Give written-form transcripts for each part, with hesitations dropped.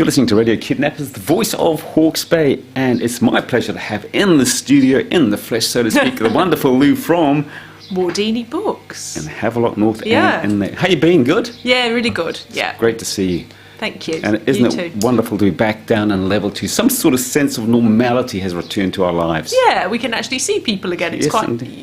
You're listening to Radio Kidnappers, the voice of Hawke's Bay, and it's my pleasure to have in the studio, in the flesh, so to speak, the wonderful Lou from Wardini Books. in Havelock North. Yeah. And how you been? Good? Yeah, really good. Yeah. Great to see you. Thank you. And isn't it wonderful to be back down and level 2? Some sort of sense of normality has returned to our lives. Yeah, we can actually see people again. It's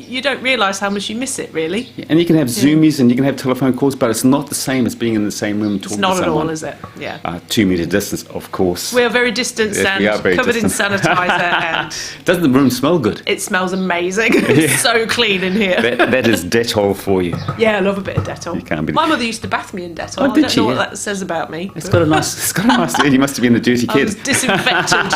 you don't realise how much you miss it, really. Yeah, and you can have Zoomies and you can have telephone calls, but it's not the same as being in the same room talking to someone. It's not at all, is it? Yeah. 2 metre distance, of course. We are very distant and covered in sanitiser. And doesn't the room smell good? It smells amazing. It's so clean in here. That is Dettol for you. Yeah, I love a bit of Dettol. You can't be. My mother used to bath me in Dettol. Oh, I don't know what that says about me. It's got a nice you must have been a dirty kid. I was disinfected.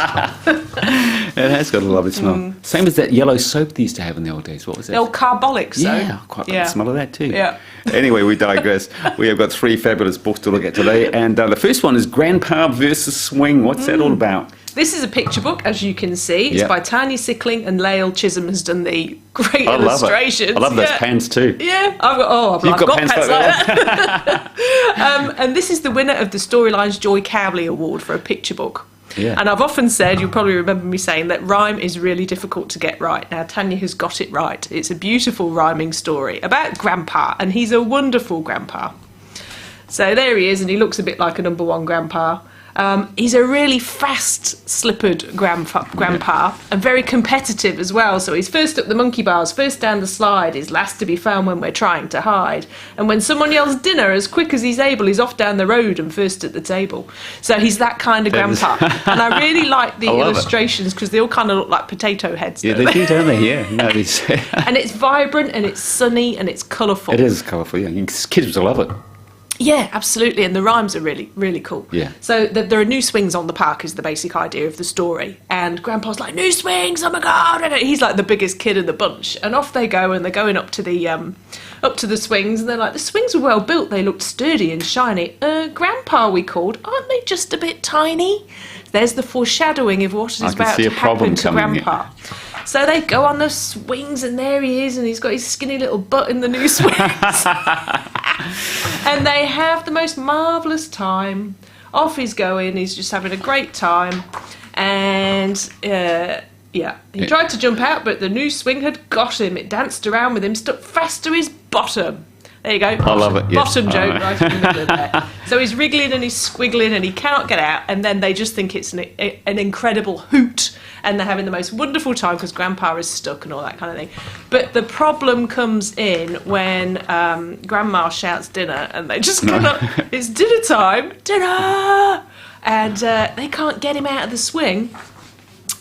It has got a lovely smell. Same as that yellow soap they used to have in the old days. What was that? The old carbolic soap. Yeah, I quite like the smell of that too. Yeah. Anyway, we digress. We have got 3 fabulous books to look at today, and the first one is Grandpa versus Swing. What's that all about? This is a picture book, as you can see. It's by Tanya Sickling, and Lael Chisholm has done the great illustrations. I love those pants too. Yeah, I've got pants like that. And this is the winner of the Storylines Joy Cowley Award for a picture book. Yeah. And I've often said, you'll probably remember me saying, that rhyme is really difficult to get right. Now, Tanya has got it right. It's a beautiful rhyming story about Grandpa, and he's a wonderful grandpa. So there he is, and he looks a bit like a number 1 grandpa. He's a really fast-slippered grandpa and very competitive as well. So he's first up the monkey bars, first down the slide, he's last to be found when we're trying to hide. And when someone yells dinner, as quick as he's able, he's off down the road and first at the table. So he's that kind of grandpa. And I really like the illustrations because they all kind of look like potato heads. Yeah, they do, don't they? Yeah. No, and it's vibrant and it's sunny and it's colourful. It is colourful, yeah. Kids will love it. Yeah, absolutely, and the rhymes are really, really cool. Yeah. So there are new swings on the park is the basic idea of the story, and Grandpa's like, new swings, oh my God, and he's like the biggest kid in the bunch, and off they go, and they're going up to the swings, and they're like, the swings were well built, they looked sturdy and shiny. Grandpa, we called, aren't they just a bit tiny? There's the foreshadowing of what is about to happen to Grandpa. So they go on the swings, and there he is, and he's got his skinny little butt in the new swings. And they have the most marvellous time. Off he's going, he's just having a great time. And, he tried to jump out, but the new swing had got him. It danced around with him, stuck fast to his bottom. There you go. I love it, yes. Bottom joke right in the middle of there. So he's wriggling and he's squiggling and he cannot get out, and then they just think it's an incredible hoot, and they're having the most wonderful time because Grandpa is stuck and all that kind of thing. But the problem comes in when Grandma shouts dinner, and they just cannot, it's dinner time, dinner! And they can't get him out of the swing.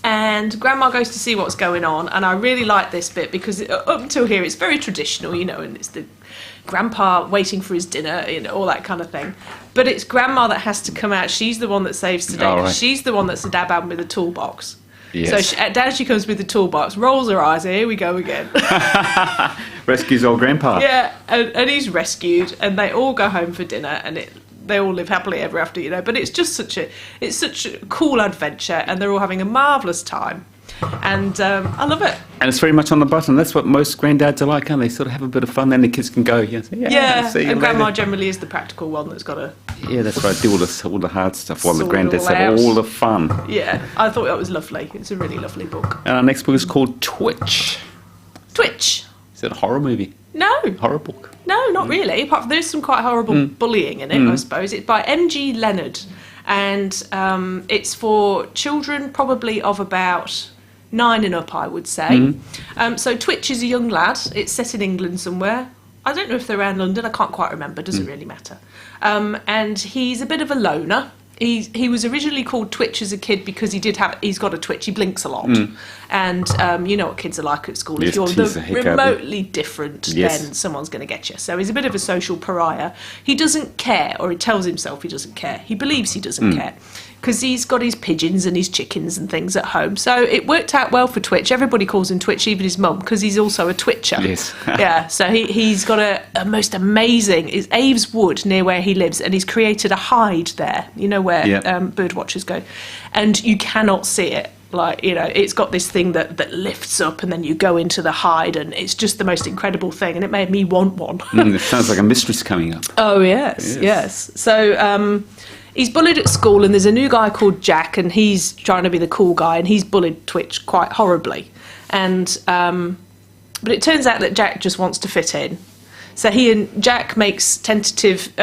And Grandma goes to see what's going on, and I really like this bit because up until here it's very traditional, and it's the Grandpa waiting for his dinner, all that kind of thing. But it's Grandma that has to come out. She's the one that saves the day. Right. She's the one that's the dab with the toolbox. Yes. So down she comes with the toolbox, rolls her eyes, here we go again. Rescues old Grandpa. Yeah, and he's rescued, and they all go home for dinner, and they all live happily ever after, But it's just such a cool adventure, and they're all having a marvellous time. And I love it. And it's very much on the button. That's what most granddads are like, aren't they? Sort of have a bit of fun, then the kids can go. And Grandma generally is the practical one that's got to... Yeah, that's right. Do all the hard stuff while the granddads have all the fun. Yeah, I thought that was lovely. It's a really lovely book. And our next book is called Twitch. Twitch? Is it a horror movie? No. Horror book? No, not really. Apart from there's some quite horrible bullying in it, I suppose. It's by M.G. Leonard, and it's for children probably of about 9 and up, I would say. So Twitch is a young lad. It's set in England somewhere. I don't know if they're around London. I can't quite remember. Doesn't really matter. And he's a bit of a loner. He was originally called Twitch as a kid because he's got a twitch. He blinks a lot. And you know what kids are like at school. If you're remotely different, then someone's going to get you. So he's a bit of a social pariah. He doesn't care, or he tells himself he doesn't care. He believes he doesn't care because he's got his pigeons and his chickens and things at home. So it worked out well for Twitch. Everybody calls him Twitch, even his mum, because he's also a twitcher. Yes. Yeah, so he's got a most amazing... It's Aves Wood near where he lives, and he's created a hide there, where bird watchers go. And you cannot see it. It's got this thing that lifts up, and then you go into the hide, and it's just the most incredible thing, and it made me want one. It sounds like a mistress coming up. Oh, yes. So he's bullied at school, and there's a new guy called Jack, and he's trying to be the cool guy, and he's bullied Twitch quite horribly. And but it turns out that Jack just wants to fit in. So he and Jack makes tentative...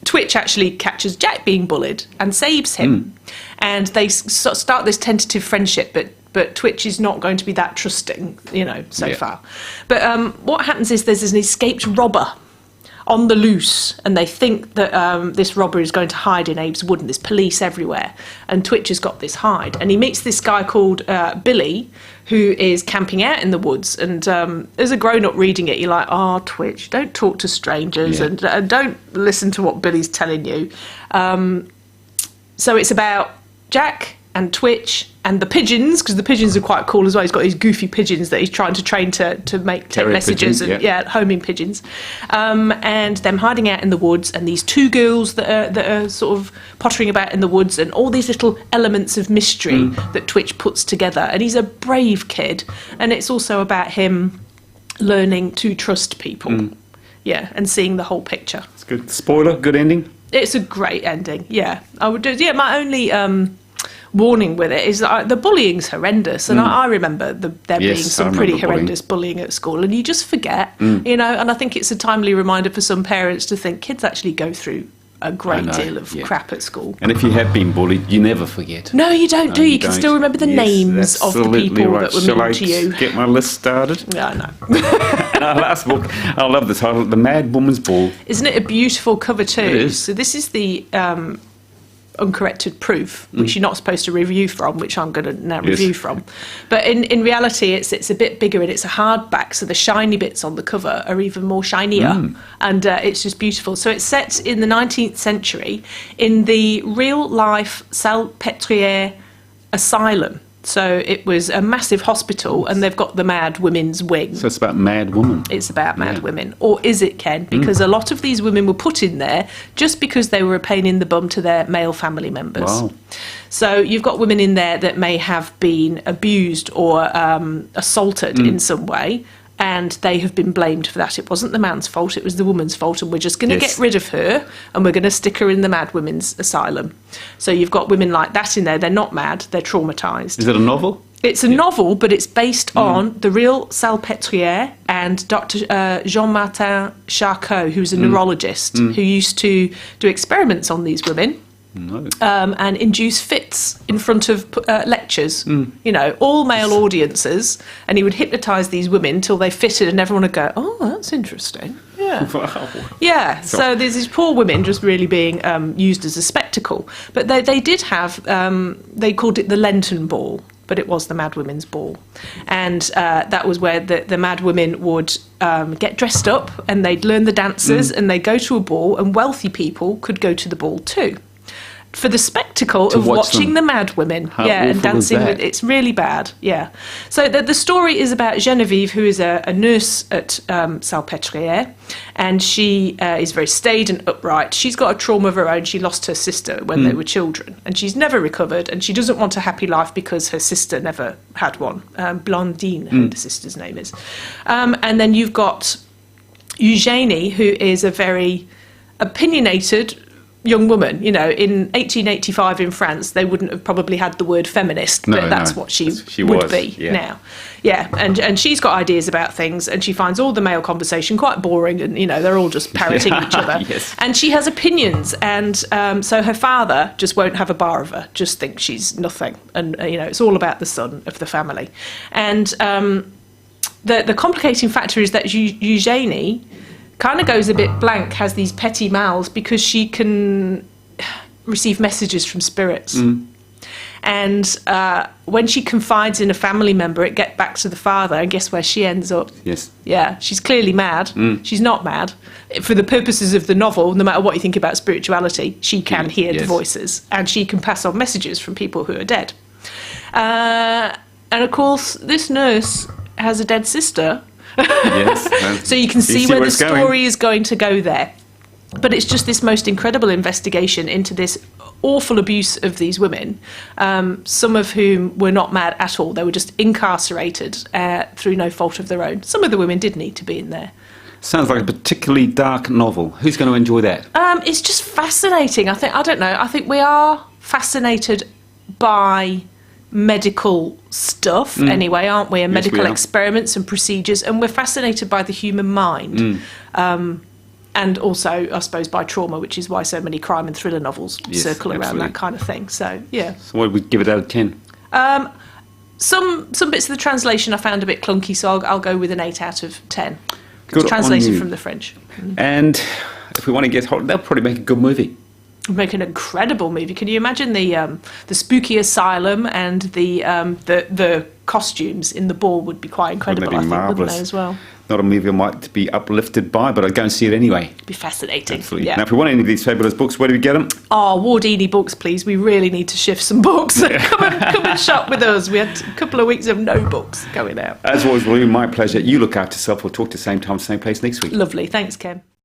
Twitch actually catches Jack being bullied and saves him. And they start this tentative friendship, but Twitch is not going to be that trusting, so far. But what happens is there's an escaped robber on the loose, and they think that this robber is going to hide in Abe's Wood, and there's police everywhere. And Twitch has got this hide. And he meets this guy called Billy, who is camping out in the woods. And as a grown-up reading it, you're like, oh, Twitch, don't talk to strangers, and don't listen to what Billy's telling you. So it's about Jack and Twitch and the pigeons, because the pigeons are quite cool as well. He's got these goofy pigeons that he's trying to train to take messages, pigeons, and homing pigeons, and them hiding out in the woods, and these two girls that are sort of pottering about in the woods, and all these little elements of mystery that Twitch puts together. And he's a brave kid, and it's also about him learning to trust people, and seeing the whole picture. It's good. Spoiler, good ending. It's a great ending. Yeah, I would do. Yeah, my only warning with it is that the bullying's horrendous, and I remember there being some pretty horrendous bullying at school, and you just forget, and I think it's a timely reminder for some parents to think kids actually go through a great deal of crap at school. And if you have been bullied, you never forget. No, you don't. You can still remember the names of the people that were mean to you. Get my list started? Yeah, I know. And our last book, I love the title, The Mad Woman's Ball. Isn't it a beautiful cover too? It is. So this is the uncorrected proof, which you're not supposed to review from, which I'm going to now review from. But in reality, it's a bit bigger, and it's a hardback, so the shiny bits on the cover are even more shinier, and it's just beautiful. So it's set in the 19th century in the real-life Salpêtrière asylum. So it was a massive hospital, and they've got the Mad Women's Wing. So it's about mad women. It's about mad women. Or is it, Ken? Because a lot of these women were put in there just because they were a pain in the bum to their male family members. Wow. So you've got women in there that may have been abused or assaulted in some way, and they have been blamed for that. It wasn't the man's fault, it was the woman's fault, and we're just going to get rid of her, and we're going to stick her in the Mad Women's Asylum. So you've got women like that in there. They're not mad, they're traumatised. Is it a novel? It's a novel, but it's based on the real Salpêtrière and Dr. Jean-Martin Charcot, who's a neurologist who used to do experiments on these women. No. And induce fits in front of lectures, all male audiences, and he would hypnotise these women till they fitted, and everyone would go, oh, that's interesting. Yeah. Wow. Yeah, so there's these poor women just really being used as a spectacle. But they did have, they called it the Lenten Ball, but it was the Mad Women's Ball. And that was where the Mad Women would get dressed up, and they'd learn the dances, and they'd go to a ball, and wealthy people could go to the ball too, for the spectacle of watching the Mad Women, and dancing with. It's really bad, So the story is about Genevieve, who is a nurse at Salpêtrière, and she is very staid and upright. She's got a trauma of her own. She lost her sister when they were children, and she's never recovered, and she doesn't want a happy life because her sister never had one. Blondine, her sister's name is. And then you've got Eugénie, who is a very opinionated young woman. In 1885 in France, they wouldn't have probably had the word feminist, but that's what she would be now. Yeah, and she's got ideas about things, and she finds all the male conversation quite boring, and they're all just parroting each other. And she has opinions, and so her father just won't have a bar of her, just thinks she's nothing, and it's all about the son of the family. And the complicating factor is that Eugénie kind of goes a bit blank, has these petty mouths, because she can receive messages from spirits. And when she confides in a family member, it gets back to the father, and guess where she ends up? Yes. Yeah, she's clearly mad. She's not mad. For the purposes of the novel, no matter what you think about spirituality, she can hear the voices, and she can pass on messages from people who are dead. And of course, this nurse has a dead sister. So you can see where the story is going to go there. But it's just this most incredible investigation into this awful abuse of these women, some of whom were not mad at all. They were just incarcerated through no fault of their own. Some of the women did need to be in there. Sounds like a particularly dark novel. Who's going to enjoy that? It's just fascinating. I don't know. I think we are fascinated by medical stuff anyway, aren't we? And Yes, medical we are. experiments and procedures, and we're fascinated by the human mind. And also, I suppose, by trauma, which is why so many crime and thriller novels Yes, circle around absolutely. that kind of thing. So, yeah. So what would we give it out of 10? Some bits of the translation I found a bit clunky, so I'll go with an 8 out of 10. Good It's on translated you. from the French. And if we want to get hot, they'll probably make a good movie. Make an incredible movie. Can you imagine the spooky asylum and the costumes in the ball would be quite incredible, Wouldn't I that think, be wouldn't they, marvellous? as well? Not a movie I might be uplifted by, but I'd go and see it anyway. Be fascinating. Absolutely. Yeah. Now, if we want any of these fabulous books, where do we get them? Oh, Wardini books, please. We really need to shift some books. come and shop with us. We had a couple of weeks of no books going out. As always, Lou, my pleasure. You look after yourself. We'll talk to the same time, same place next week. Lovely. Thanks, Ken.